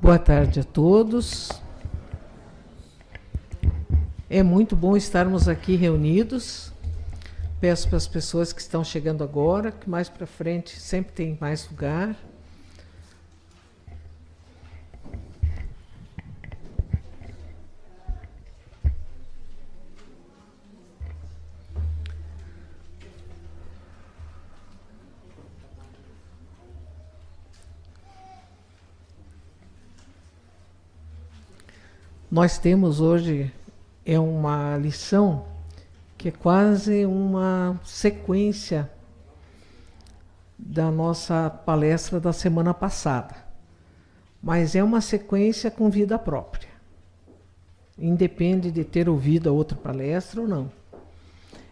Boa tarde a todos. É muito bom estarmos aqui reunidos. Peço para as pessoas que estão chegando agora, que mais para frente sempre tem mais lugar. Nós temos hoje uma lição que é quase uma sequência da nossa palestra da semana passada, mas é uma sequência com vida própria. Independe de ter ouvido a outra palestra ou não.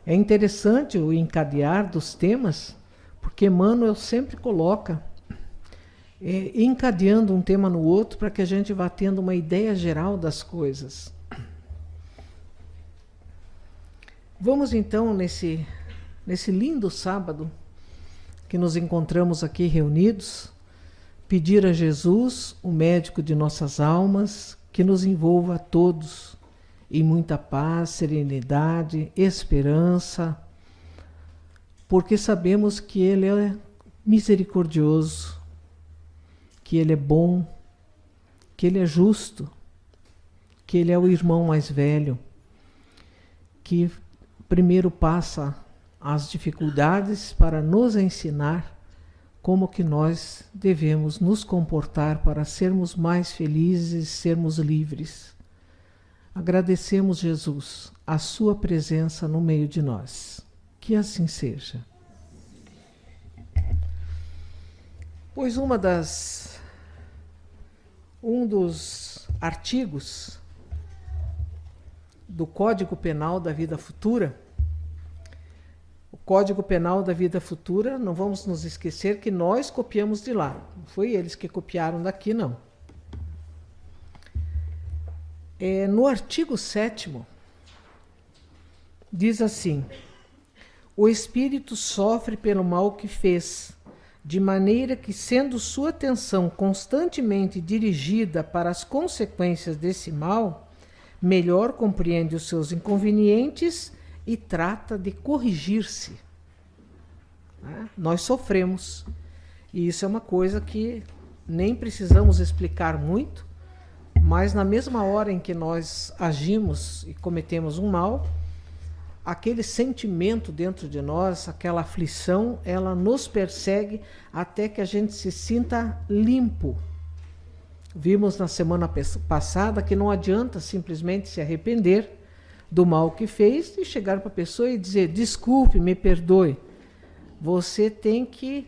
É interessante o encadear dos temas, porque Emmanuel sempre coloca encadeando um tema no outro para que a gente vá tendo uma ideia geral das coisas. Vamos então, nesse lindo sábado que nos encontramos aqui reunidos, pedir a Jesus, o médico de nossas almas, que nos envolva a todos em muita paz, serenidade, esperança, porque sabemos que Ele é misericordioso, que Ele é bom, que Ele é justo, que Ele é o irmão mais velho, que primeiro passa as dificuldades para nos ensinar como que nós devemos nos comportar para sermos mais felizes, sermos livres. Agradecemos, Jesus, a sua presença no meio de nós. Que assim seja. Pois um dos artigos do Código Penal da Vida Futura, o Código Penal da Vida Futura, não vamos nos esquecer que nós copiamos de lá, não foi eles que copiaram daqui, não. No artigo 7º, diz assim: o espírito sofre pelo mal que fez, de maneira que, sendo sua atenção constantemente dirigida para as consequências desse mal, melhor compreende os seus inconvenientes e trata de corrigir-se. Nós sofremos, e isso é uma coisa que nem precisamos explicar muito, mas na mesma hora em que nós agimos e cometemos um mal, aquele sentimento dentro de nós, aquela aflição, ela nos persegue até que a gente se sinta limpo. Vimos na semana passada que não adianta simplesmente se arrepender do mal que fez e chegar para a pessoa e dizer: desculpe, me perdoe. Você tem que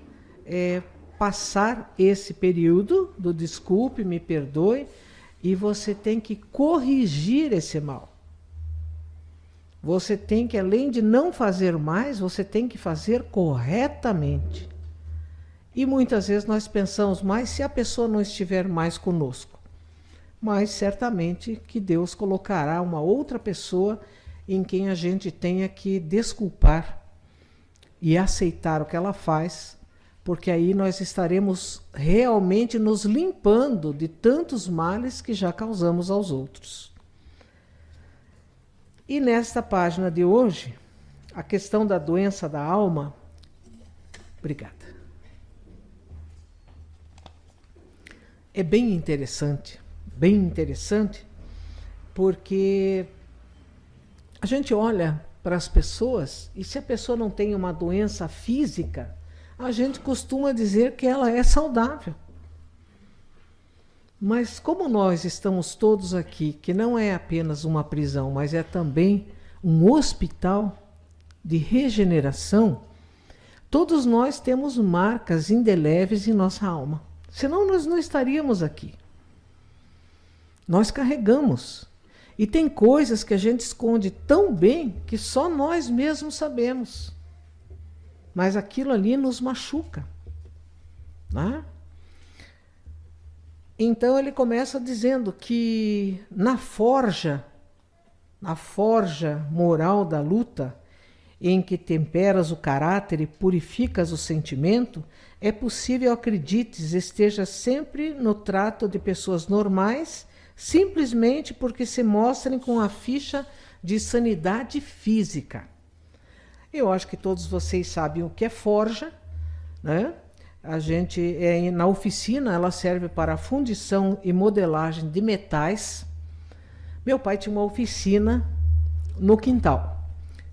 passar esse período do desculpe, me perdoe, e você tem que corrigir esse mal. Você tem que, além de não fazer mais, você tem que fazer corretamente. E muitas vezes nós pensamos, mas se a pessoa não estiver mais conosco? Mas certamente que Deus colocará uma outra pessoa em quem a gente tenha que desculpar e aceitar o que ela faz, porque aí nós estaremos realmente nos limpando de tantos males que já causamos aos outros. E nesta página de hoje, a questão da doença da alma. Obrigada. É bem interessante, porque a gente olha para as pessoas e se a pessoa não tem uma doença física, a gente costuma dizer que ela é saudável. Mas como nós estamos todos aqui, que não é apenas uma prisão, mas é também um hospital de regeneração, todos nós temos marcas indeléveis em nossa alma. Senão nós não estaríamos aqui. Nós carregamos. E tem coisas que a gente esconde tão bem que só nós mesmos sabemos. Mas aquilo ali nos machuca. Né? Então ele começa dizendo que na forja moral da luta, em que temperas o caráter e purificas o sentimento, é possível, acredites, esteja sempre no trato de pessoas normais, simplesmente porque se mostrem com a ficha de sanidade física. Eu acho que todos vocês sabem o que é forja, né? A gente, na oficina, ela serve para fundição e modelagem de metais. Meu pai tinha uma oficina no quintal.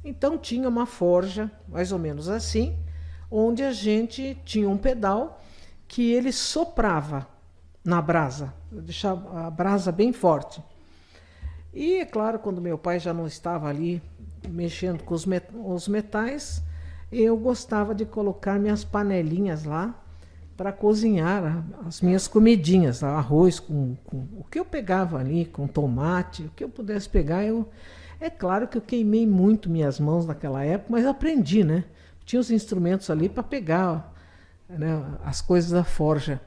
Então tinha uma forja, mais ou menos assim, onde a gente tinha um pedal que ele soprava na brasa, deixava a brasa bem forte. E é claro, quando meu pai já não estava ali mexendo com os metais, eu gostava de colocar minhas panelinhas lá para cozinhar as minhas comidinhas, arroz com o que eu pegava ali, com tomate, o que eu pudesse pegar. É claro que eu queimei muito minhas mãos naquela época, mas eu aprendi, né? Tinha os instrumentos ali para pegar, né, as coisas da forja.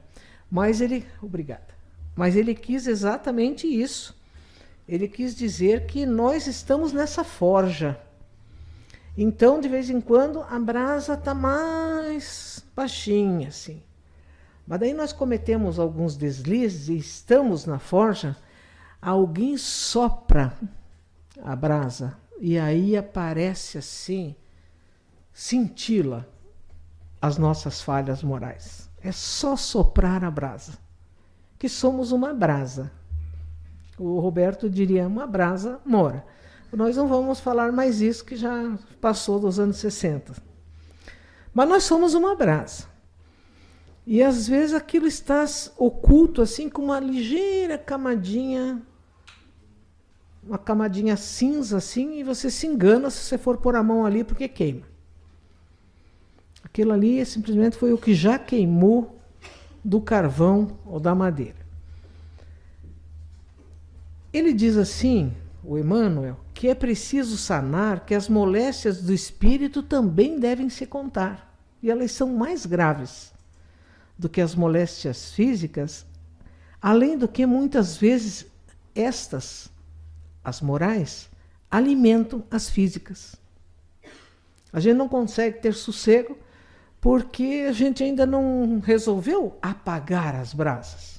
Obrigada. Mas ele quis exatamente isso. Ele quis dizer que nós estamos nessa forja. Então, de vez em quando, a brasa está mais baixinha, assim. Mas daí nós cometemos alguns deslizes e estamos na forja, alguém sopra a brasa e aí aparece assim, cintila as nossas falhas morais. É só soprar a brasa, que somos uma brasa. O Roberto diria, uma brasa mora. Nós não vamos falar mais isso, que já passou dos anos 60. Mas nós somos uma brasa. E às vezes aquilo está oculto assim com uma ligeira camadinha, uma camadinha cinza assim, e você se engana se você for pôr a mão ali porque queima. Aquilo ali simplesmente foi o que já queimou do carvão ou da madeira. Ele diz assim, o Emmanuel, que é preciso sanar que as moléstias do espírito também devem se contar. E elas são mais graves do que as moléstias físicas, além do que muitas vezes estas, as morais, alimentam as físicas. A gente não consegue ter sossego porque a gente ainda não resolveu apagar as brasas.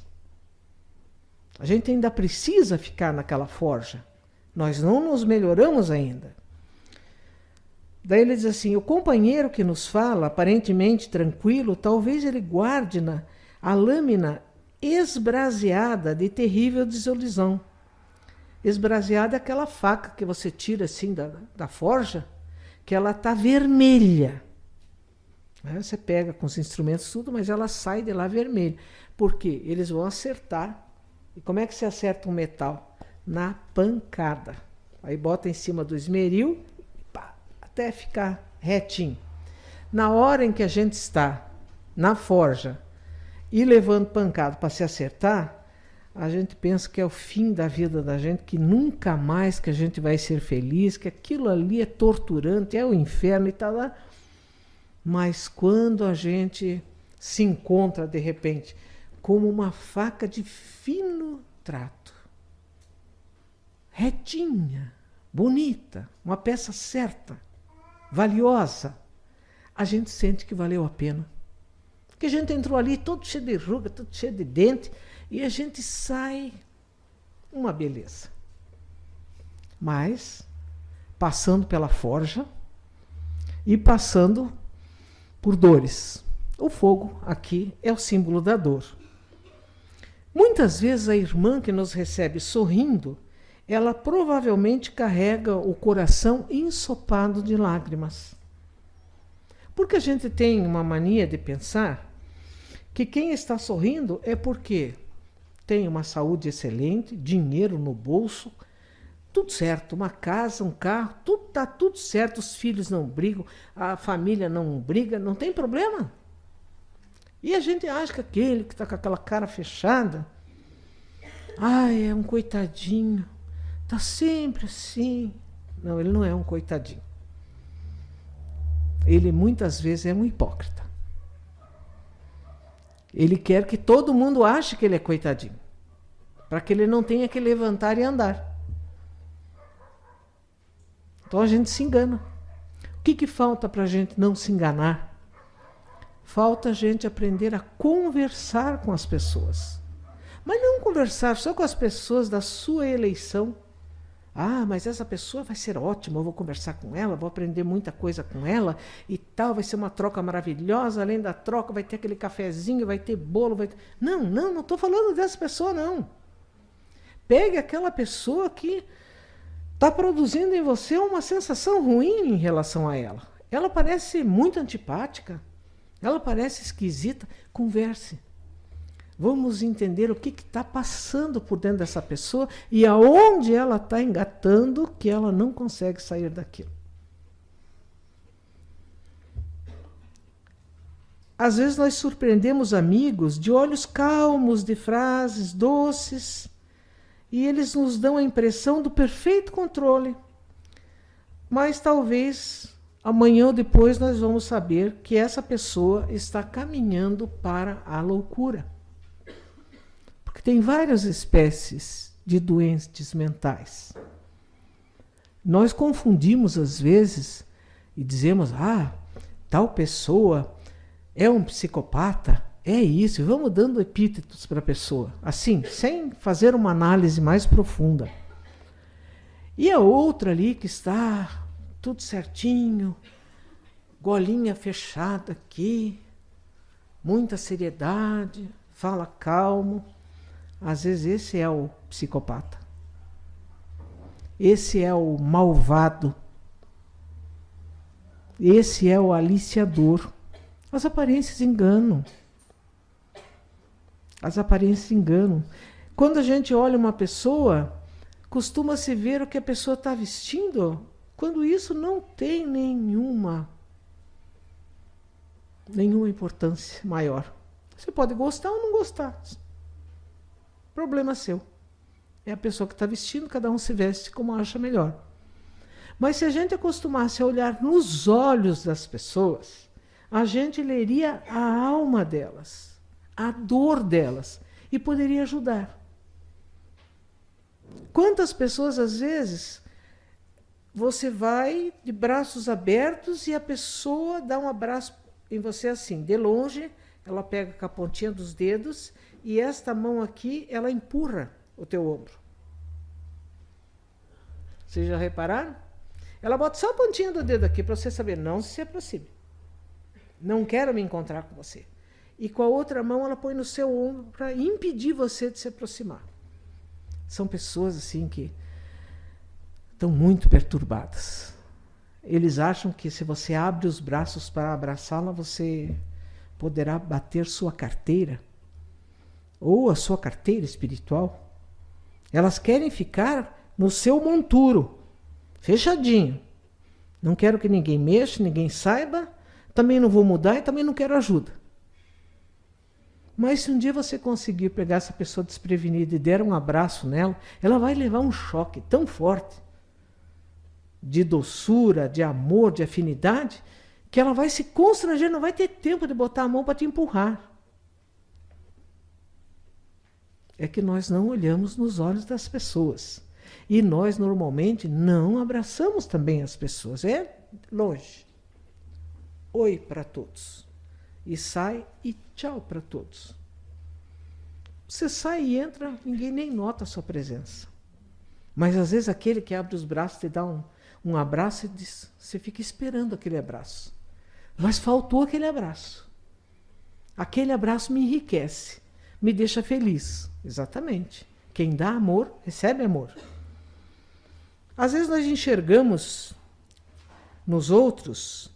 A gente ainda precisa ficar naquela forja. Nós não nos melhoramos ainda. Daí ele diz assim, o companheiro que nos fala, aparentemente tranquilo, talvez ele guarde a lâmina esbraseada de terrível desilusão. Esbraseada é aquela faca que você tira assim da forja, que ela está vermelha. Você pega com os instrumentos tudo, mas ela sai de lá vermelha. Por quê? Eles vão acertar. E como é que se acerta um metal? Na pancada. Aí bota em cima do esmeril, pá, até ficar retinho. Na hora em que a gente está na forja e levando pancada para se acertar, a gente pensa que é o fim da vida da gente, que nunca mais que a gente vai ser feliz, que aquilo ali é torturante, é o inferno e tal lá. Mas quando a gente se encontra de repente como uma faca de fino trato, retinha, bonita, uma peça certa, valiosa, a gente sente que valeu a pena. Porque a gente entrou ali todo cheio de ruga, todo cheio de dente, e a gente sai uma beleza. Mas, passando pela forja e passando por dores. O fogo aqui é o símbolo da dor. Muitas vezes a irmã que nos recebe sorrindo, ela provavelmente carrega o coração ensopado de lágrimas. Porque a gente tem uma mania de pensar que quem está sorrindo é porque tem uma saúde excelente, dinheiro no bolso, tudo certo, uma casa, um carro, está tudo certo, os filhos não brigam, a família não briga, não tem problema. E a gente acha que aquele que está com aquela cara fechada, é um coitadinho, está sempre assim. Não, ele não é um coitadinho. Ele muitas vezes é um hipócrita. Ele quer que todo mundo ache que ele é coitadinho, para que ele não tenha que levantar e andar. Então a gente se engana. O que falta para a gente não se enganar? Falta a gente aprender a conversar com as pessoas. Mas não conversar só com as pessoas da sua eleição. Ah, mas essa pessoa vai ser ótima, eu vou conversar com ela, vou aprender muita coisa com ela e tal, vai ser uma troca maravilhosa, além da troca vai ter aquele cafezinho, vai ter bolo, vai ter... Não estou falando dessa pessoa, não. Pegue aquela pessoa que está produzindo em você uma sensação ruim em relação a ela. Ela parece muito antipática, ela parece esquisita. Converse. Vamos entender o que está passando por dentro dessa pessoa e aonde ela está engatando que ela não consegue sair daquilo. Às vezes nós surpreendemos amigos de olhos calmos, de frases doces, e eles nos dão a impressão do perfeito controle. Mas talvez amanhã ou depois nós vamos saber que essa pessoa está caminhando para a loucura. Porque tem várias espécies de doentes mentais. Nós confundimos às vezes e dizemos, tal pessoa é um psicopata, é isso, e vamos dando epítetos para a pessoa, assim, sem fazer uma análise mais profunda. E a outra ali que está tudo certinho, golinha fechada aqui, muita seriedade, fala calmo. Às vezes esse é o psicopata. Esse é o malvado. Esse é o aliciador. As aparências enganam. As aparências enganam. Quando a gente olha uma pessoa, costuma-se ver o que a pessoa está vestindo, quando isso não tem nenhuma importância maior. Você pode gostar ou não gostar. Problema seu. É a pessoa que está vestindo, cada um se veste como acha melhor. Mas se a gente acostumasse a olhar nos olhos das pessoas, a gente leria a alma delas, a dor delas, e poderia ajudar. Quantas pessoas, às vezes, você vai de braços abertos e a pessoa dá um abraço em você assim, de longe, ela pega com a pontinha dos dedos e esta mão aqui, ela empurra o teu ombro. Vocês já repararam? Ela bota só a pontinha do dedo aqui para você saber, não se aproxime. Não quero me encontrar com você. E com a outra mão ela põe no seu ombro para impedir você de se aproximar. São pessoas assim que estão muito perturbadas. Eles acham que se você abre os braços para abraçá-la, você poderá bater sua carteira, ou a sua carteira espiritual. Elas querem ficar no seu monturo, fechadinho. Não quero que ninguém mexa, ninguém saiba, também não vou mudar e também não quero ajuda. Mas se um dia você conseguir pegar essa pessoa desprevenida e der um abraço nela, ela vai levar um choque tão forte de doçura, de amor, de afinidade, que ela vai se constranger, não vai ter tempo de botar a mão para te empurrar. É que nós não olhamos nos olhos das pessoas. E nós, normalmente, não abraçamos também as pessoas. É longe. Oi para todos. E sai e tchau para todos. Você sai e entra, ninguém nem nota a sua presença. Mas, às vezes, aquele que abre os braços, te dá um abraço e diz, você fica esperando aquele abraço. Mas faltou aquele abraço. Aquele abraço me enriquece, me deixa feliz. Exatamente. Quem dá amor, recebe amor. Às vezes nós enxergamos nos outros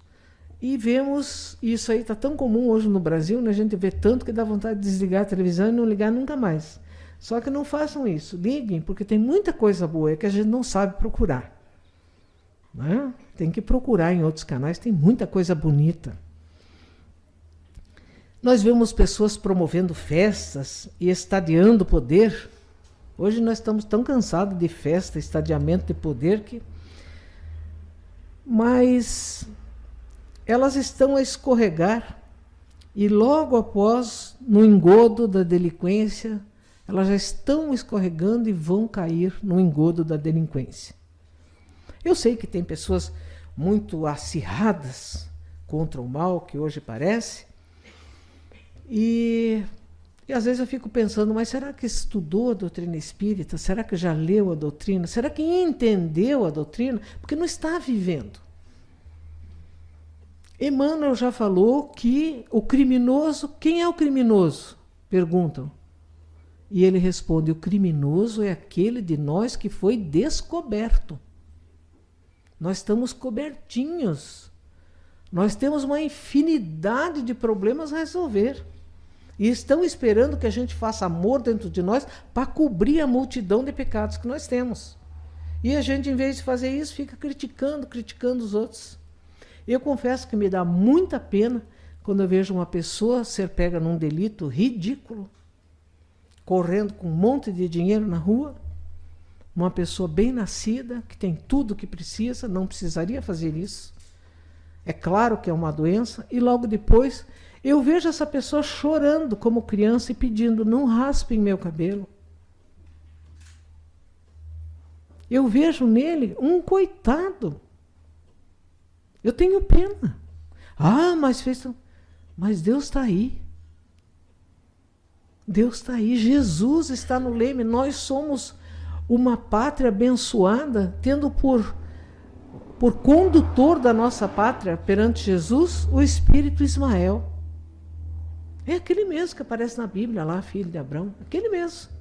e vemos, e isso aí está tão comum hoje no Brasil, né? A gente vê tanto que dá vontade de desligar a televisão e não ligar nunca mais. Só que não façam isso, liguem, porque tem muita coisa boa que a gente não sabe procurar. Né? Tem que procurar em outros canais, tem muita coisa bonita. Nós vemos pessoas promovendo festas e estadiando poder. Hoje nós estamos tão cansados de festa, estadiamento de poder, que... mas elas estão a escorregar e logo após, no engodo da delinquência, elas já estão escorregando e vão cair no engodo da delinquência. Eu sei que tem pessoas muito acirradas contra o mal, que hoje parece. E às vezes eu fico pensando, mas será que estudou a doutrina espírita? Será que já leu a doutrina? Será que entendeu a doutrina? Porque não está vivendo. Emmanuel já falou que o criminoso, quem é o criminoso? Perguntam. E ele responde, o criminoso é aquele de nós que foi descoberto. Nós estamos cobertinhos. Nós temos uma infinidade de problemas a resolver. E estão esperando que a gente faça amor dentro de nós para cobrir a multidão de pecados que nós temos. E a gente, em vez de fazer isso, fica criticando os outros. Eu confesso que me dá muita pena quando eu vejo uma pessoa ser pega num delito ridículo, correndo com um monte de dinheiro na rua, uma pessoa bem nascida, que tem tudo o que precisa, não precisaria fazer isso. É claro que é uma doença, e logo depois eu vejo essa pessoa chorando como criança e pedindo, não raspem meu cabelo. Eu vejo nele um coitado. Eu tenho pena. Ah, mas Deus está aí. Deus está aí. Jesus está no leme. Nós somos uma pátria abençoada, tendo por condutor da nossa pátria perante Jesus o Espírito Ismael. É aquele mesmo que aparece na Bíblia lá, filho de Abraão. Aquele mesmo.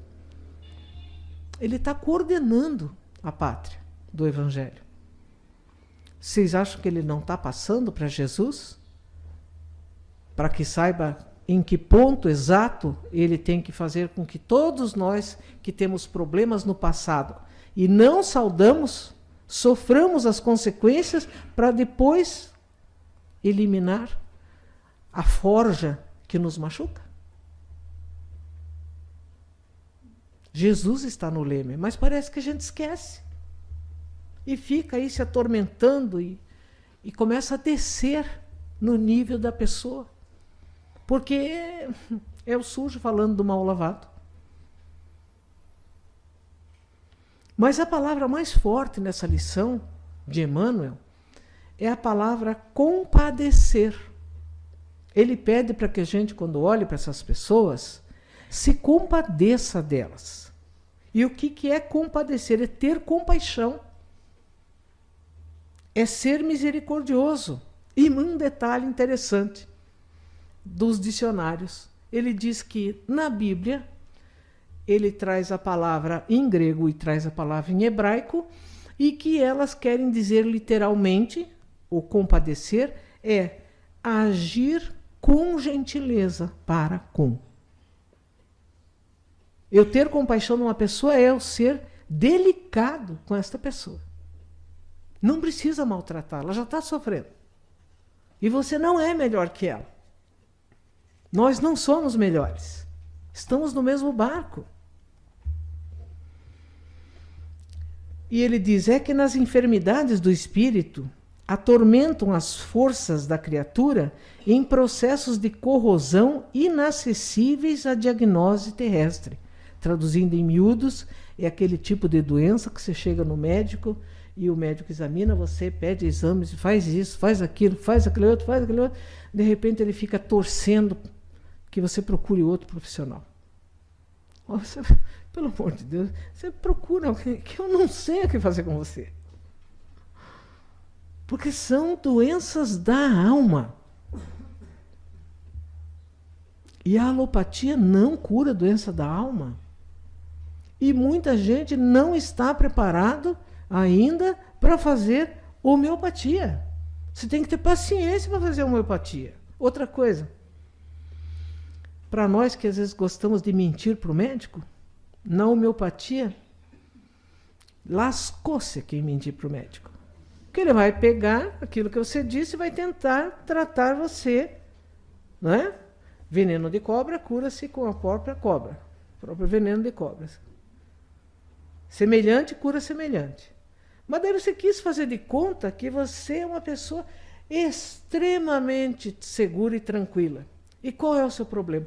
Ele está coordenando a pátria do Evangelho. Vocês acham que ele não está passando para Jesus? Para que saiba em que ponto exato ele tem que fazer com que todos nós que temos problemas no passado e não saudamos, soframos as consequências para depois eliminar a forja que nos machuca? Jesus está no leme, mas parece que a gente esquece. E fica aí se atormentando e começa a descer no nível da pessoa. Porque é o sujo falando do mal lavado. Mas a palavra mais forte nessa lição de Emmanuel é a palavra compadecer. Ele pede para que a gente, quando olhe para essas pessoas, se compadeça delas. E o que é compadecer? É ter compaixão. É ser misericordioso. E um detalhe interessante dos dicionários. Ele diz que na Bíblia, ele traz a palavra em grego e traz a palavra em hebraico, e que elas querem dizer literalmente, o compadecer é agir com gentileza para com. Eu ter compaixão de uma pessoa é eu ser delicado com esta pessoa. Não precisa maltratá-la, ela já está sofrendo. E você não é melhor que ela. Nós não somos melhores. Estamos no mesmo barco. E ele diz, é que nas enfermidades do espírito atormentam as forças da criatura em processos de corrosão inacessíveis à diagnose terrestre. Traduzindo em miúdos, é aquele tipo de doença que você chega no médico e o médico examina você, pede exames, faz isso, faz aquilo outro, faz aquele outro. De repente ele fica torcendo que você procure outro profissional. Você, pelo amor de Deus, você procura alguém que eu não sei o que fazer com você. Porque são doenças da alma. E a alopatia não cura a doença da alma. E muita gente não está preparado ainda para fazer homeopatia. Você tem que ter paciência para fazer homeopatia. Outra coisa, para nós que às vezes gostamos de mentir para o médico, na homeopatia, lascou-se quem mentir para o médico. Porque ele vai pegar aquilo que você disse e vai tentar tratar você, não é? Veneno de cobra cura-se com a própria cobra, o próprio veneno de cobra. Semelhante cura semelhante. Mas daí você quis fazer de conta que você é uma pessoa extremamente segura e tranquila. E qual é o seu problema?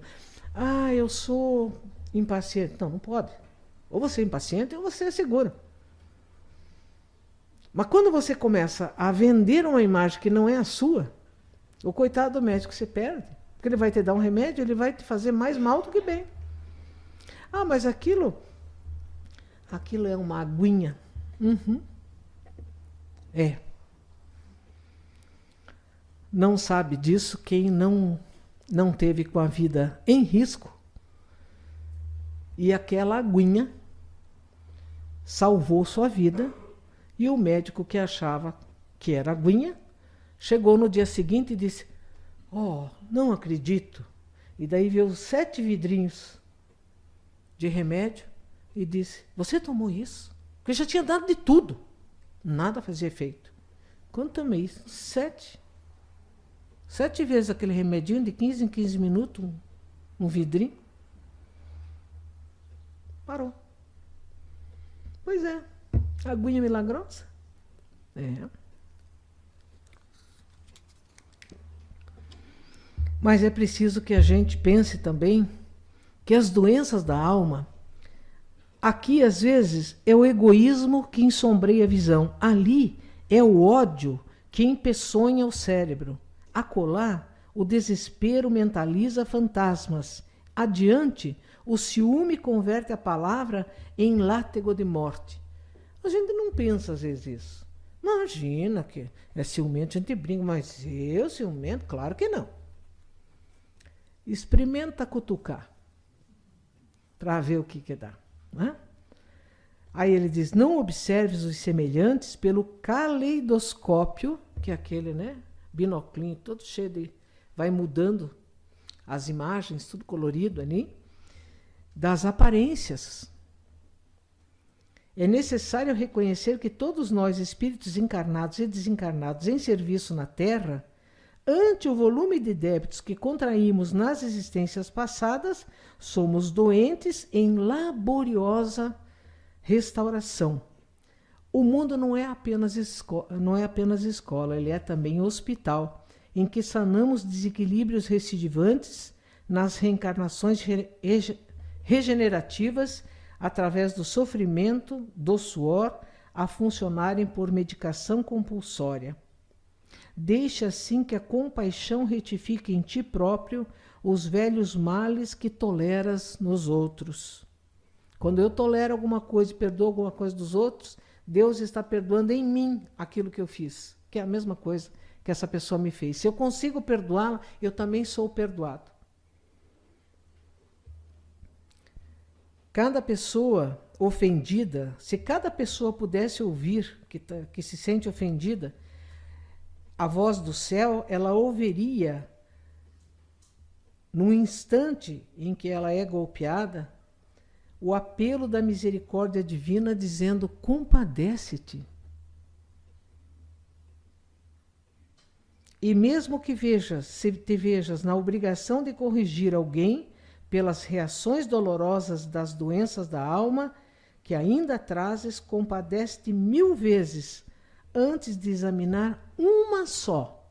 Ah, eu sou impaciente. Não, não pode. Ou você é impaciente ou você é seguro. Mas quando você começa a vender uma imagem que não é a sua, o coitado do médico se perde. Porque ele vai te dar um remédio, ele vai te fazer mais mal do que bem. Ah, mas aquilo é uma aguinha. Uhum. É. Não sabe disso quem não teve com a vida em risco. E aquela aguinha salvou sua vida. E o médico que achava que era aguinha, chegou no dia seguinte e disse, oh, não acredito. E daí veio 7 vidrinhos de remédio e disse, você tomou isso? Porque já tinha dado de tudo. Nada fazia efeito. Quando tomei isso? 7 vezes aquele remedinho de 15 em 15 minutos, um vidrinho. Parou. Pois é. Aguinha milagrosa? É. Mas é preciso que a gente pense também que as doenças da alma, aqui às vezes é o egoísmo que ensombreia a visão. Ali é o ódio que empeçonha o cérebro. Acolá, o desespero mentaliza fantasmas. Adiante, o ciúme converte a palavra em látego de morte. A gente não pensa às vezes isso. Imagina que é ciumento, a gente brinca, mas eu ciumento? Claro que não. Experimenta cutucar para ver o que dá. Né? Aí ele diz, não observes os semelhantes pelo caleidoscópio, que é aquele, né, binoclinho, todo cheio de... vai mudando as imagens, tudo colorido ali, das aparências. É necessário reconhecer que todos nós, espíritos encarnados e desencarnados em serviço na Terra, ante o volume de débitos que contraímos nas existências passadas, somos doentes em laboriosa restauração. O mundo não é apenas escola, ele é também hospital, em que sanamos desequilíbrios recidivantes nas reencarnações regenerativas através do sofrimento, do suor, a funcionarem por medicação compulsória. Deixa assim que a compaixão retifique em ti próprio os velhos males que toleras nos outros. Quando eu tolero alguma coisa e perdoo alguma coisa dos outros, Deus está perdoando em mim aquilo que eu fiz, que é a mesma coisa que essa pessoa me fez. Se eu consigo perdoá-la, eu também sou perdoado. Cada pessoa ofendida, se cada pessoa pudesse ouvir que se sente ofendida, a voz do céu, ela ouviria, num instante em que ela é golpeada, o apelo da misericórdia divina dizendo, compadece-te. E mesmo que se te vejas na obrigação de corrigir alguém pelas reações dolorosas das doenças da alma, que ainda trazes, compadece-te 1000 vezes antes de examinar uma só.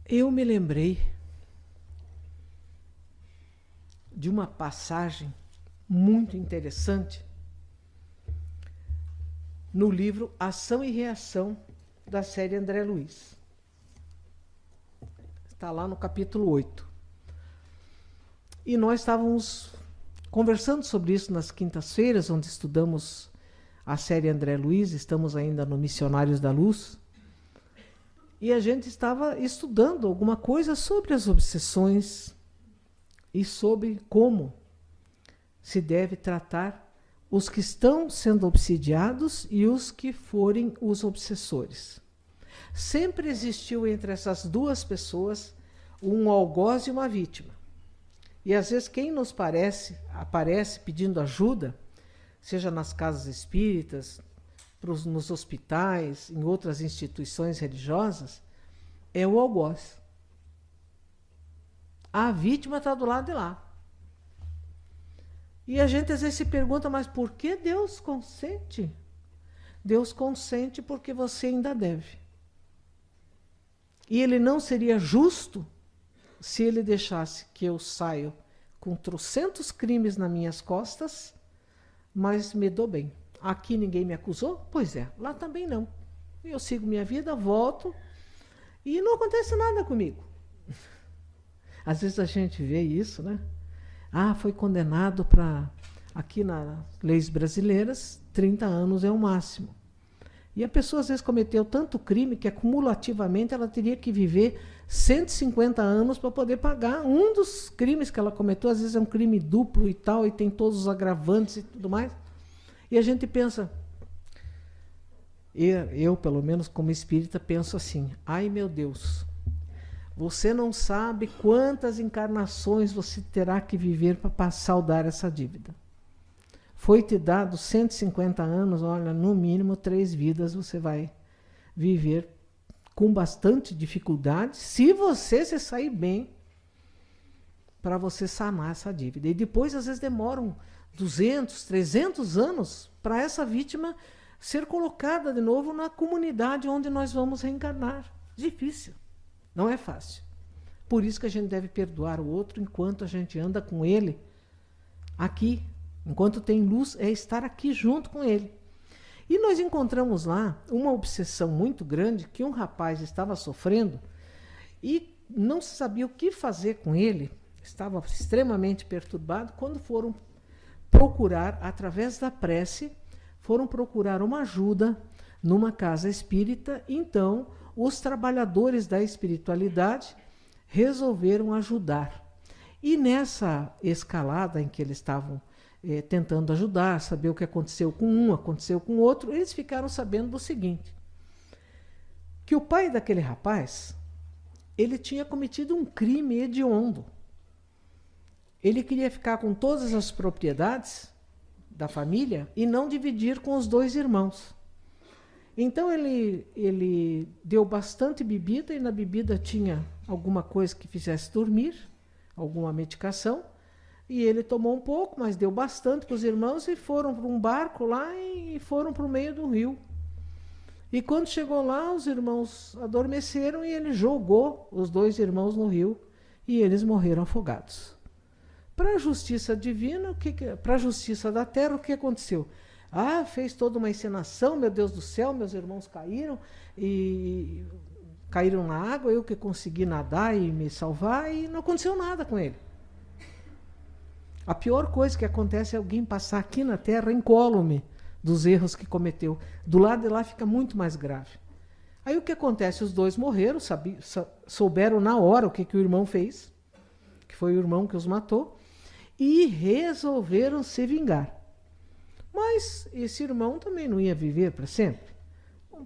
Eu me lembrei de uma passagem muito interessante no livro Ação e Reação, da série André Luiz. Está lá no capítulo 8. E nós estávamos conversando sobre isso nas quintas-feiras, onde estudamos a série André Luiz, estamos ainda no Missionários da Luz, e a gente estava estudando alguma coisa sobre as obsessões e sobre como se deve tratar os que estão sendo obsidiados e os que forem os obsessores. Sempre existiu entre essas duas pessoas um algoz e uma vítima. E às vezes quem nos aparece pedindo ajuda, seja nas casas espíritas, nos hospitais, em outras instituições religiosas, é o algoz. A vítima está do lado de lá. E a gente às vezes se pergunta, mas por que Deus consente? Deus consente porque você ainda deve. E ele não seria justo se ele deixasse que eu saio com trocentos crimes nas minhas costas, mas me dou bem. Aqui ninguém me acusou? Pois é, lá também não. Eu sigo minha vida, volto e não acontece nada comigo. Às vezes a gente vê isso, né? Ah, foi condenado para... Aqui nas leis brasileiras, 30 anos é o máximo. E a pessoa às vezes cometeu tanto crime que acumulativamente ela teria que viver 150 anos para poder pagar um dos crimes que ela cometeu. Às vezes é um crime duplo e tal, e tem todos os agravantes e tudo mais. E a gente pensa, eu pelo menos como espírita penso assim, ai meu Deus, você não sabe quantas encarnações você terá que viver para saldar essa dívida. Foi te dado 150 anos, olha, no mínimo 3 vidas você vai viver com bastante dificuldade, se você se sair bem, para você sanar essa dívida. E depois, às vezes, demoram 200, 300 anos para essa vítima ser colocada de novo na comunidade onde nós vamos reencarnar. Difícil, não é fácil. Por isso que a gente deve perdoar o outro enquanto a gente anda com ele aqui. Enquanto tem luz, é estar aqui junto com ele. E nós encontramos lá uma obsessão muito grande que um rapaz estava sofrendo e não sabia o que fazer com ele, estava extremamente perturbado, quando foram procurar, através da prece, foram procurar uma ajuda numa casa espírita. Então, os trabalhadores da espiritualidade resolveram ajudar. E nessa escalada em que eles estavam tentando ajudar, saber o que aconteceu com um, aconteceu com o outro, eles ficaram sabendo do seguinte, que o pai daquele rapaz, ele tinha cometido um crime hediondo. Ele queria ficar com todas as propriedades da família e não dividir com os 2 irmãos. Então ele deu bastante bebida, e na bebida tinha alguma coisa que fizesse dormir, alguma medicação, e ele tomou um pouco, mas deu bastante para os irmãos e foram para um barco lá e foram para o meio do rio. E quando chegou lá, os irmãos adormeceram e ele jogou os 2 irmãos no rio e eles morreram afogados. Para a justiça divina, para a justiça da terra, o que aconteceu? Ah, fez toda uma encenação, meu Deus do céu, meus irmãos caíram e caíram na água, eu que consegui nadar e me salvar, e não aconteceu nada com ele. A pior coisa que acontece é alguém passar aqui na Terra incólume dos erros que cometeu. Do lado de lá fica muito mais grave. Aí o que acontece? Os 2 morreram, souberam na hora o que o irmão fez, que foi o irmão que os matou, e resolveram se vingar. Mas esse irmão também não ia viver para sempre.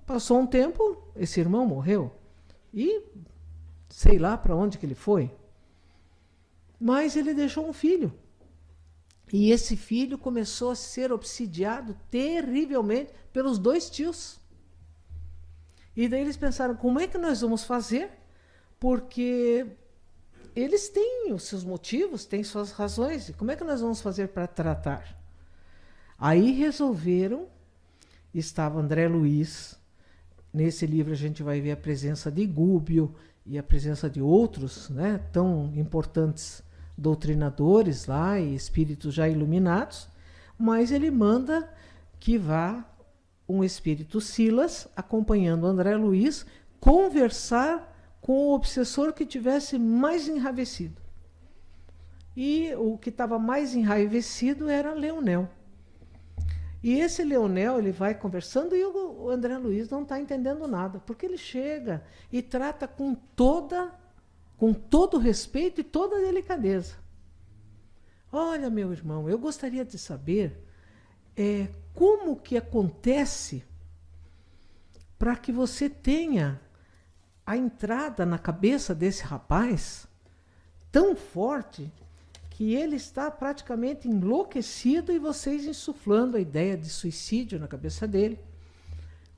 Passou um tempo, esse irmão morreu, e sei lá para onde que ele foi. Mas ele deixou um filho. E esse filho começou a ser obsidiado terrivelmente pelos 2 tios. E daí eles pensaram, como é que nós vamos fazer? Porque eles têm os seus motivos, têm suas razões. E como é que nós vamos fazer para tratar? Aí resolveram, estava André Luiz, nesse livro a gente vai ver a presença de Gúbio e a presença de outros, né, tão importantes doutrinadores lá e espíritos já iluminados, mas ele manda que vá um espírito Silas, acompanhando André Luiz, conversar com o obsessor que tivesse mais enraivecido. E o que estava mais enraivecido era Leonel. E esse Leonel, ele vai conversando e o André Luiz não está entendendo nada, porque ele chega e trata com todo respeito e toda delicadeza. Olha, meu irmão, eu gostaria de saber como que acontece para que você tenha a entrada na cabeça desse rapaz tão forte que ele está praticamente enlouquecido e vocês insuflando a ideia de suicídio na cabeça dele.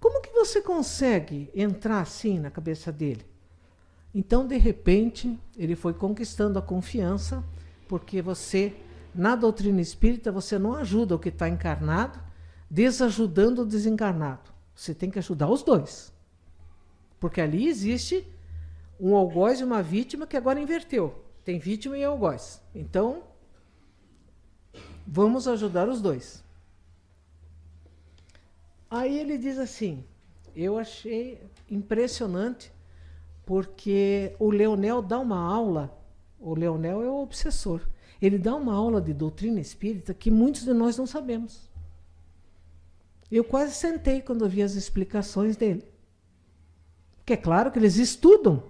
Como que você consegue entrar assim na cabeça dele? Então, de repente, ele foi conquistando a confiança, porque você, na doutrina espírita, você não ajuda o que está encarnado, desajudando o desencarnado. Você tem que ajudar os 2. Porque ali existe um algoz e uma vítima que agora inverteu. Tem vítima e algoz. Então, Vamos ajudar os dois. Aí ele diz assim, eu achei impressionante, porque o Leonel dá uma aula, o Leonel é o obsessor, ele dá uma aula de doutrina espírita que muitos de nós não sabemos. Eu quase sentei quando ouvi as explicações dele. Porque é claro que eles estudam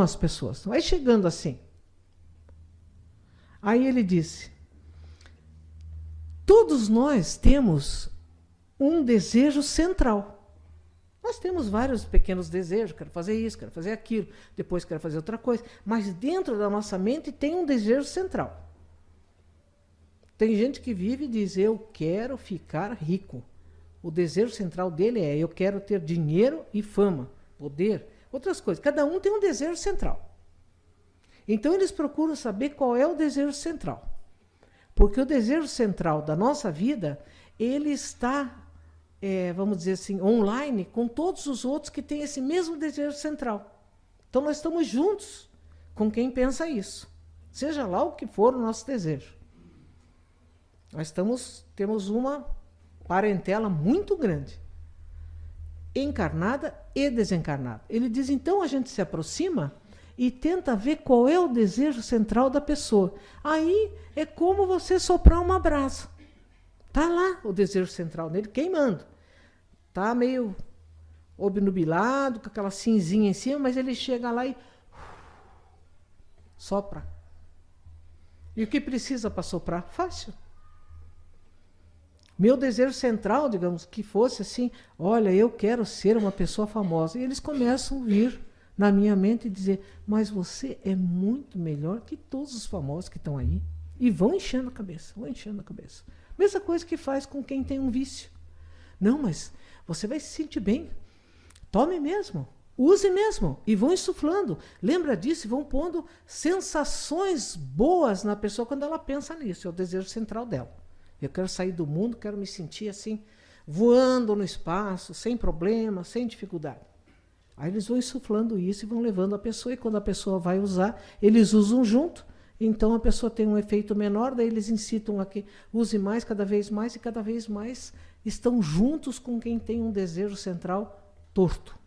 as pessoas, vai chegando assim. Aí ele disse, todos nós temos um desejo central. Nós temos vários pequenos desejos, quero fazer isso, quero fazer aquilo, depois quero fazer outra coisa, mas dentro da nossa mente tem um desejo central. Tem gente que vive e diz, eu quero ficar rico. O desejo central dele é, eu quero ter dinheiro e fama, poder, outras coisas. Cada um tem um desejo central. Então eles procuram saber qual é o desejo central. Porque o desejo central da nossa vida, ele está, vamos dizer assim, online com todos os outros que têm esse mesmo desejo central. Então nós estamos juntos com quem pensa isso. Seja lá o que for o nosso desejo. Nós temos uma parentela muito grande, encarnada e desencarnada. Ele diz, então a gente se aproxima e tenta ver qual é o desejo central da pessoa. Aí é como você soprar uma brasa. Está lá o desejo central dele queimando. Está meio obnubilado, com aquela cinzinha em cima, mas ele chega lá e sopra. E o que precisa para soprar? Fácil. Meu desejo central, digamos, que fosse assim, olha, eu quero ser uma pessoa famosa. E eles começam a vir na minha mente e dizer, mas você é muito melhor que todos os famosos que estão aí. E vão enchendo a cabeça, vão enchendo a cabeça. Mesma coisa que faz com quem tem um vício. Não, mas você vai se sentir bem. Tome mesmo, use mesmo. E vão insuflando. Lembra disso e vão pondo sensações boas na pessoa quando ela pensa nisso. É o desejo central dela. Eu quero sair do mundo, quero me sentir assim, voando no espaço, sem problema, sem dificuldade. Aí eles vão insuflando isso e vão levando a pessoa, e quando a pessoa vai usar, eles usam junto, então a pessoa tem um efeito menor, daí eles incitam a que use mais, e cada vez mais estão juntos com quem tem um desejo central torto.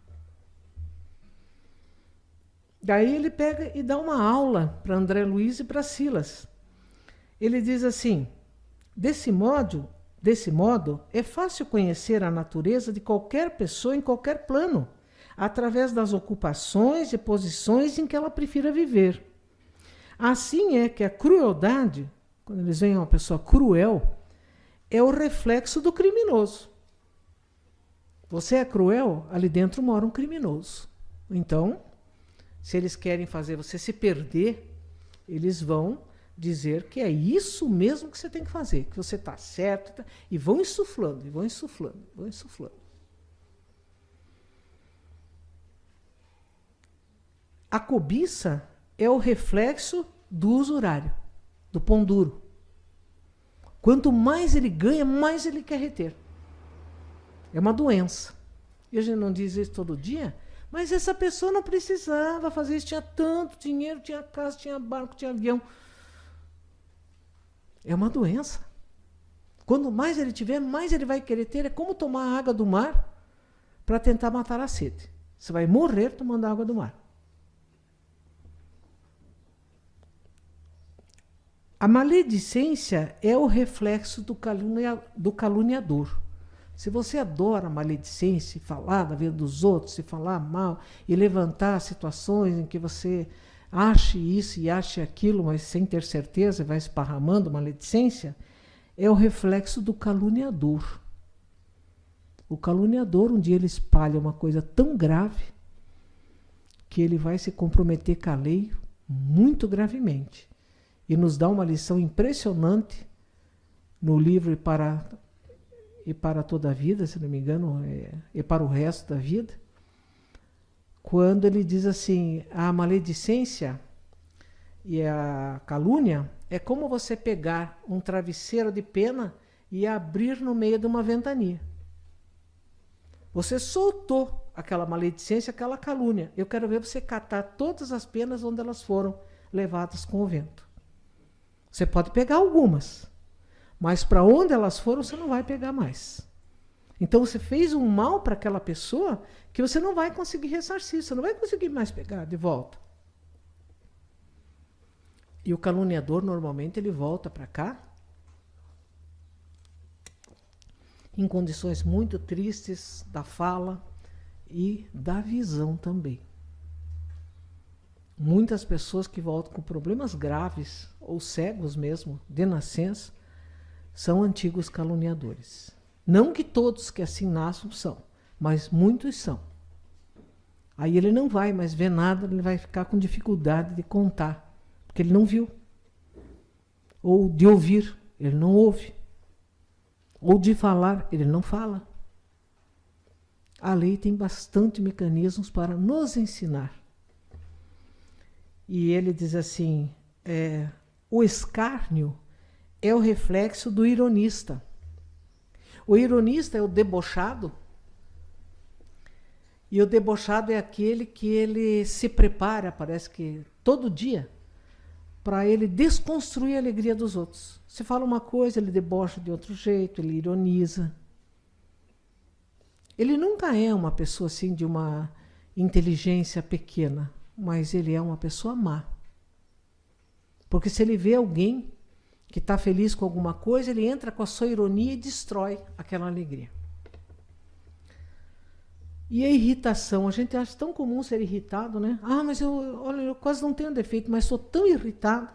Daí ele pega e dá uma aula para André Luiz e para Silas. Ele diz assim, desse modo, é fácil conhecer a natureza de qualquer pessoa em qualquer plano, através das ocupações e posições em que ela prefira viver. Assim é que a crueldade, quando eles veem uma pessoa cruel, é o reflexo do criminoso. Você é cruel, ali dentro mora um criminoso. Então, se eles querem fazer você se perder, eles vão dizer que é isso mesmo que você tem que fazer, que você está certo, e vão insuflando, e vão insuflando, vão insuflando. A cobiça é o reflexo do usurário, do pão duro. Quanto mais ele ganha, mais ele quer reter. É uma doença. E a gente não diz isso todo dia, mas essa pessoa não precisava fazer isso, tinha tanto dinheiro, tinha casa, tinha barco, tinha avião. É uma doença. Quanto mais ele tiver, mais ele vai querer ter. É como tomar a água do mar para tentar matar a sede. Você vai morrer tomando a água do mar. A maledicência é o reflexo do caluniador. Se você adora a maledicência, falar da vida dos outros, se falar mal e levantar situações em que você ache isso e ache aquilo, mas sem ter certeza, vai esparramando maledicência, é o reflexo do caluniador. O caluniador, um dia ele espalha uma coisa tão grave que ele vai se comprometer com a lei muito gravemente. E nos dá uma lição impressionante no livro E para toda a vida, se não me engano, e para o resto da vida, quando ele diz assim, a maledicência e a calúnia é como você pegar um travesseiro de pena e abrir no meio de uma ventania. Você soltou aquela maledicência, aquela calúnia. Eu quero ver você catar todas as penas onde elas foram levadas com o vento. Você pode pegar algumas, mas para onde elas foram, você não vai pegar mais. Então você fez um mal para aquela pessoa que você não vai conseguir ressarcir, você não vai conseguir mais pegar de volta. E o caluniador, normalmente, ele volta para cá em condições muito tristes da fala e da visão também. Muitas pessoas que voltam com problemas graves, ou cegos mesmo, de nascença, são antigos caluniadores. Não que todos que assim nasçam são, mas muitos são. Aí ele não vai mais ver nada, ele vai ficar com dificuldade de contar, porque ele não viu. Ou de ouvir, ele não ouve. Ou de falar, ele não fala. A lei tem bastante mecanismos para nos ensinar. E ele diz assim, o escárnio é o reflexo do ironista. O ironista é o debochado, e o debochado é aquele que ele se prepara, parece que todo dia, para ele desconstruir a alegria dos outros. Você fala uma coisa, ele debocha de outro jeito, ele ironiza. Ele nunca é uma pessoa assim de uma inteligência pequena, mas ele é uma pessoa má. Porque se ele vê alguém que está feliz com alguma coisa, ele entra com a sua ironia e destrói aquela alegria. E a irritação, a gente acha tão comum ser irritado, né? Ah, mas eu quase não tenho defeito, mas sou tão irritado.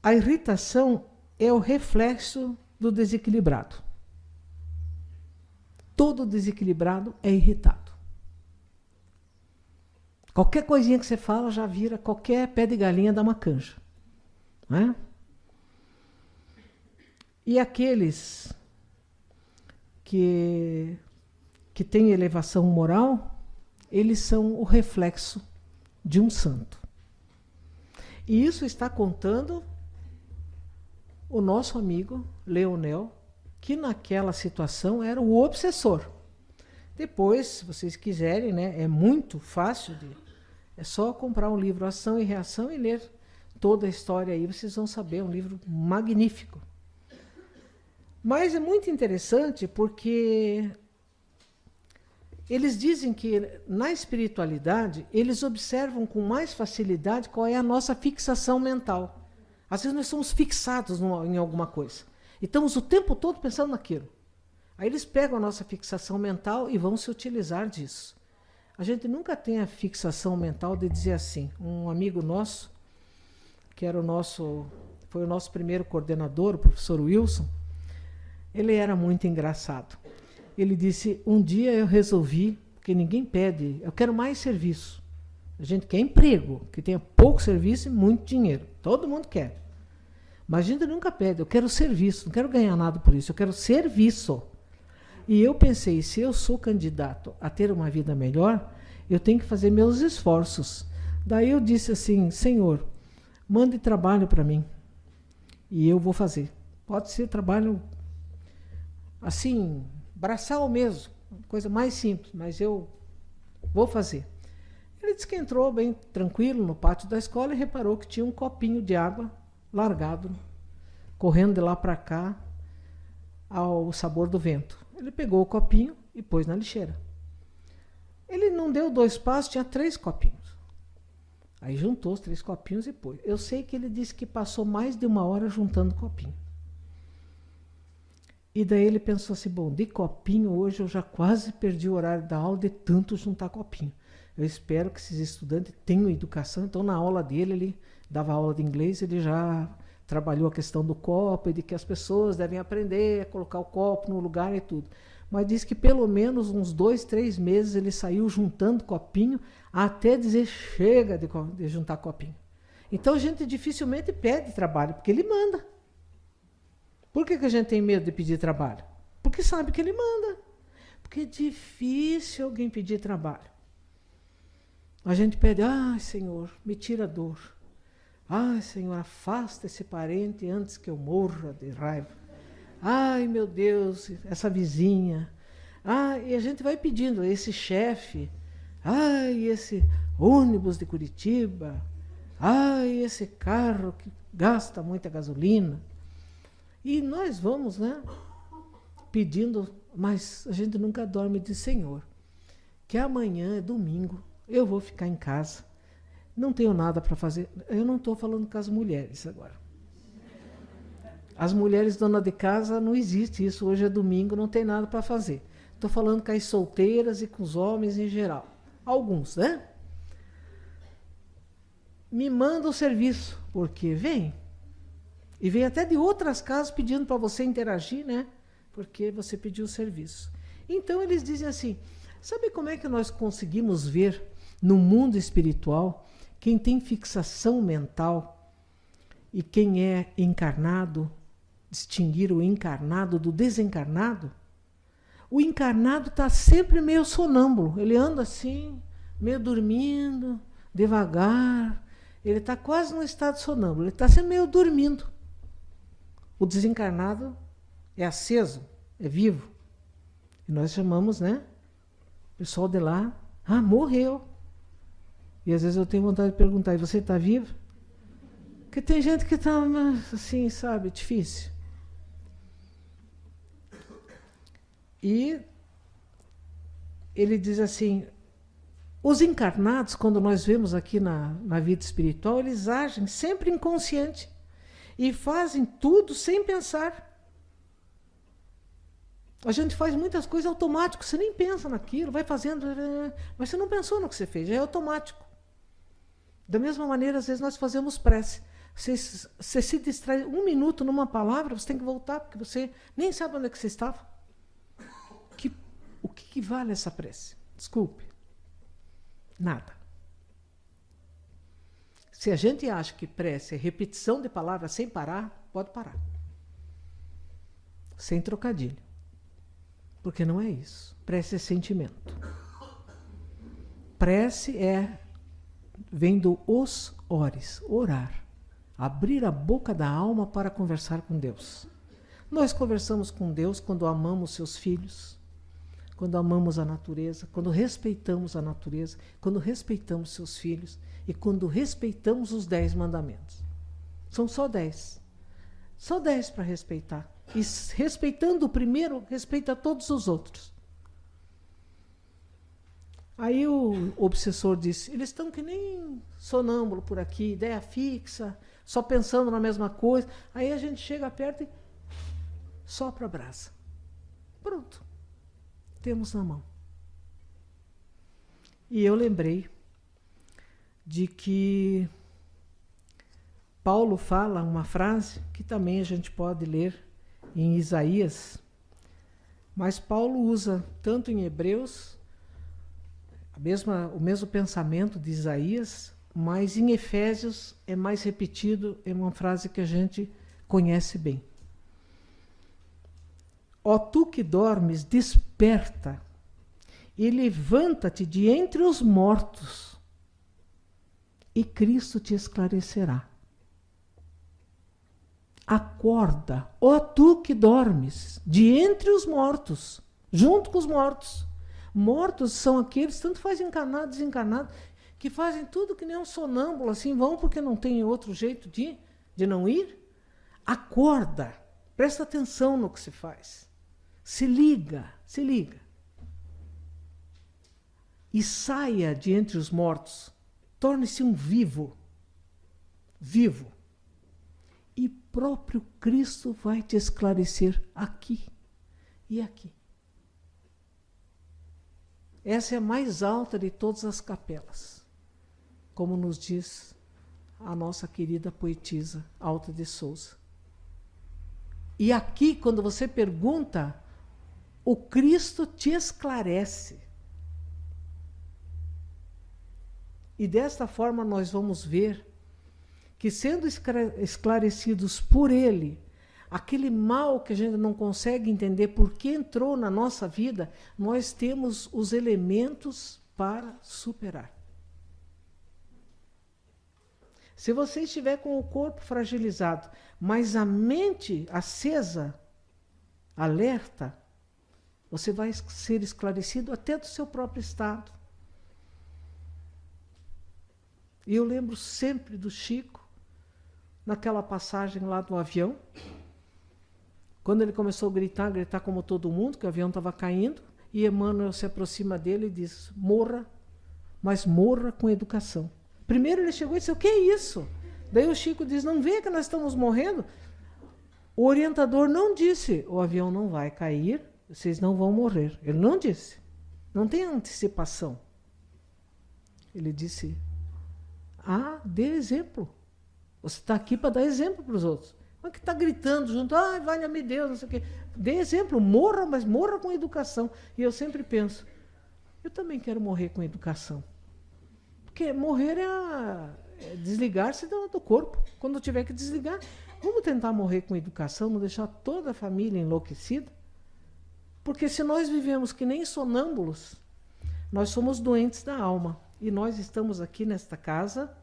A irritação é o reflexo do desequilibrado. Todo desequilibrado é irritado. Qualquer coisinha que você fala já vira, qualquer pé de galinha dá uma canja. Não é? E aqueles que têm elevação moral, eles são o reflexo de um santo. E isso está contando o nosso amigo Leonel, que naquela situação era o obsessor. Depois, se vocês quiserem, né, é muito fácil, é só comprar um livro Ação e Reação e ler toda a história aí, vocês vão saber, é um livro magnífico. Mas é muito interessante porque eles dizem que na espiritualidade eles observam com mais facilidade qual é a nossa fixação mental. Às vezes nós somos fixados em alguma coisa e estamos o tempo todo pensando naquilo. Aí eles pegam a nossa fixação mental e vão se utilizar disso. A gente nunca tem a fixação mental de dizer assim. Um amigo nosso, que foi o nosso primeiro coordenador, o professor Wilson, ele era muito engraçado. Ele disse, um dia eu resolvi, porque ninguém pede, eu quero mais serviço. A gente quer emprego, que tenha pouco serviço e muito dinheiro. Todo mundo quer. Mas a gente nunca pede, eu quero serviço, não quero ganhar nada por isso, eu quero serviço. E eu pensei, se eu sou candidato a ter uma vida melhor, eu tenho que fazer meus esforços. Daí eu disse assim, Senhor, mande trabalho para mim e eu vou fazer. Pode ser trabalho assim, braçal mesmo, coisa mais simples, mas eu vou fazer. Ele disse que entrou bem tranquilo no pátio da escola e reparou que tinha um copinho de água largado, correndo de lá para cá, ao sabor do vento. Ele pegou o copinho e pôs na lixeira. Ele não deu 2 passos, tinha 3 copinhos. Aí juntou os 3 copinhos e pôs. Eu sei que ele disse que passou mais de 1 hora juntando copinho. E daí ele pensou assim, bom, de copinho hoje eu já quase perdi o horário da aula de tanto juntar copinho. Eu espero que esses estudantes tenham educação. Então na aula dele, ele dava aula de inglês, ele já trabalhou a questão do copo e de que as pessoas devem aprender a colocar o copo no lugar e tudo. Mas disse que pelo menos uns 2, 3 meses ele saiu juntando copinho até dizer chega de juntar copinho. Então a gente dificilmente pede trabalho, porque ele manda. Por que a gente tem medo de pedir trabalho? Porque sabe que ele manda. Porque é difícil alguém pedir trabalho. A gente pede, ai Senhor, me tira a dor. Ai Senhor, afasta esse parente antes que eu morra de raiva. Ai meu Deus, essa vizinha. E a gente vai pedindo, esse chefe. Ai, esse ônibus de Curitiba. Ai, esse carro que gasta muita gasolina. E nós vamos, né, pedindo, mas a gente nunca dorme de Senhor. Que amanhã é domingo, eu vou ficar em casa. Não tenho nada para fazer. Eu não estou falando com as mulheres agora. As mulheres donas de casa, não existe isso. Hoje é domingo, não tem nada para fazer. Estou falando com as solteiras e com os homens em geral. Alguns, né? Me manda o serviço, porque vem. E vem até de outras casas pedindo para você interagir, né? Porque você pediu o serviço. Então eles dizem assim, sabe como é que nós conseguimos ver no mundo espiritual quem tem fixação mental e quem é encarnado, distinguir o encarnado do desencarnado? O encarnado está sempre meio sonâmbulo, ele anda assim, meio dormindo, devagar, ele está quase no estado sonâmbulo, ele está sempre meio dormindo. O desencarnado é aceso, é vivo. E nós chamamos, né? O pessoal de lá, morreu. E às vezes eu tenho vontade de perguntar, e você está vivo? Porque tem gente que está assim, sabe, difícil. E ele diz assim, os encarnados, quando nós vemos aqui na vida espiritual, eles agem sempre inconsciente e fazem tudo sem pensar. A gente faz muitas coisas automáticas, você nem pensa naquilo, vai fazendo, mas você não pensou no que você fez, é automático. Da mesma maneira, às vezes nós fazemos prece. Você se distrai 1 minuto numa palavra, você tem que voltar, porque você nem sabe onde é que você estava. O que vale essa prece? Desculpe. Nada. Se a gente acha que prece é repetição de palavras sem parar, pode parar. Sem trocadilho. Porque não é isso. Prece é sentimento. Prece vem do os ores, orar. Abrir a boca da alma para conversar com Deus. Nós conversamos com Deus quando amamos seus filhos, quando amamos a natureza, quando respeitamos a natureza, quando respeitamos seus filhos e quando respeitamos os 10 mandamentos. São só 10. Só 10 para respeitar. E respeitando o primeiro, respeita todos os outros. Aí o obsessor disse, eles estão que nem sonâmbulo por aqui, ideia fixa, só pensando na mesma coisa. Aí a gente chega perto e sopra a brasa. Pronto. Temos na mão. E eu lembrei de que Paulo fala uma frase que também a gente pode ler em Isaías, mas Paulo usa tanto em Hebreus o mesmo pensamento de Isaías, mas em Efésios é mais repetido, é uma frase que a gente conhece bem. Ó tu que dormes, desperta e levanta-te de entre os mortos, e Cristo te esclarecerá. Acorda, ó tu que dormes, de entre os mortos, junto com os mortos. Mortos são aqueles, tanto faz encarnados, desencarnados, que fazem tudo que nem um sonâmbulo, assim, vão porque não tem outro jeito de não ir. Acorda, presta atenção no que se faz. Se liga, se liga. E saia de entre os mortos, torne-se um vivo. Vivo. E próprio Cristo vai te esclarecer aqui e aqui. Essa é a mais alta de todas as capelas, como nos diz a nossa querida poetisa Alta de Souza. E aqui, quando você pergunta, o Cristo te esclarece. E desta forma nós vamos ver que, sendo esclarecidos por Ele, aquele mal que a gente não consegue entender por que entrou na nossa vida, nós temos os elementos para superar. Se você estiver com o corpo fragilizado, mas a mente acesa, alerta, você vai ser esclarecido até do seu próprio estado. E eu lembro sempre do Chico, naquela passagem lá do avião, quando ele começou a gritar como todo mundo, que o avião estava caindo, e Emmanuel se aproxima dele e diz: morra, mas morra com educação. Primeiro ele chegou e disse: o que é isso? Daí o Chico diz: não vê que nós estamos morrendo? O orientador não disse: o avião não vai cair, vocês não vão morrer. Ele não disse. Não tem antecipação. Ele disse: dê exemplo. Você está aqui para dar exemplo para os outros. Mas que está gritando junto: ai, valha-me Deus, não sei o quê. Dê exemplo, morra, mas morra com educação. E eu sempre penso: eu também quero morrer com educação. Porque morrer é desligar-se do corpo. Quando tiver que desligar, vamos tentar morrer com educação, não deixar toda a família enlouquecida. Porque se nós vivemos que nem sonâmbulos, nós somos doentes da alma. E nós estamos aqui nesta casa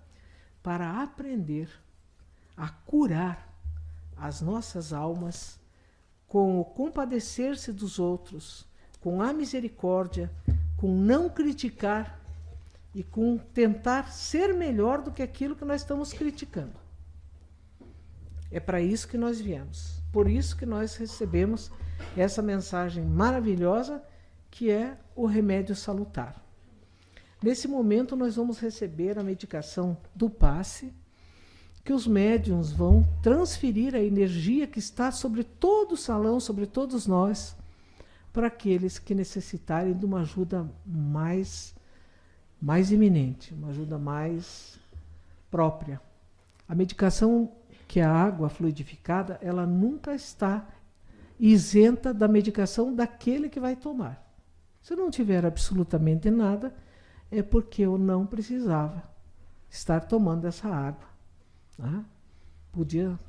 para aprender a curar as nossas almas com o compadecer-se dos outros, com a misericórdia, com não criticar e com tentar ser melhor do que aquilo que nós estamos criticando. É para isso que nós viemos. Por isso que nós recebemos essa mensagem maravilhosa que é o remédio salutar. Nesse momento nós vamos receber a medicação do passe, que os médiuns vão transferir a energia que está sobre todo o salão, sobre todos nós, para aqueles que necessitarem de uma ajuda mais iminente, uma ajuda mais própria. A medicação, que é a água fluidificada, ela nunca está isenta da medicação daquele que vai tomar. Se não tiver absolutamente nada, é porque eu não precisava estar tomando essa água. Né? Podia,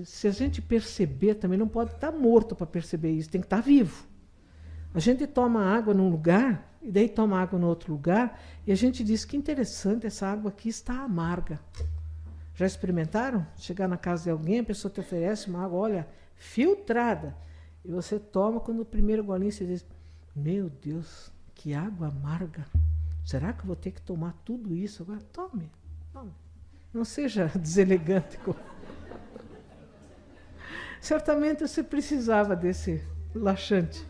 se a gente perceber, também não pode estar morto para perceber isso, tem que estar vivo. A gente toma água num lugar, e daí toma água no outro lugar, e a gente diz: que interessante, essa água aqui está amarga. Já experimentaram? Chegar na casa de alguém, a pessoa te oferece uma água, olha, filtrada, e você toma, quando o primeiro golinho você diz: meu Deus, que água amarga. Será que eu vou ter que tomar tudo isso agora? Tome. Não seja deselegante. Certamente você precisava desse laxante.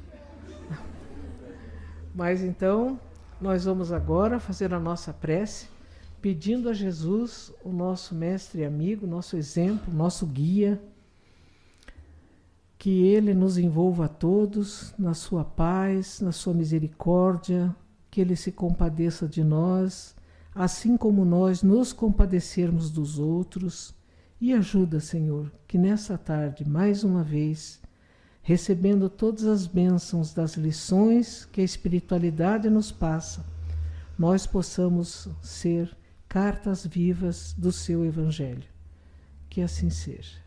Mas então, nós vamos agora fazer a nossa prece, pedindo a Jesus, o nosso mestre e amigo, nosso exemplo, nosso guia, que Ele nos envolva a todos na sua paz, na sua misericórdia, que Ele se compadeça de nós, assim como nós nos compadecermos dos outros. E ajuda, Senhor, que nessa tarde, mais uma vez, recebendo todas as bênçãos das lições que a espiritualidade nos passa, nós possamos ser cartas vivas do seu Evangelho. Que assim seja.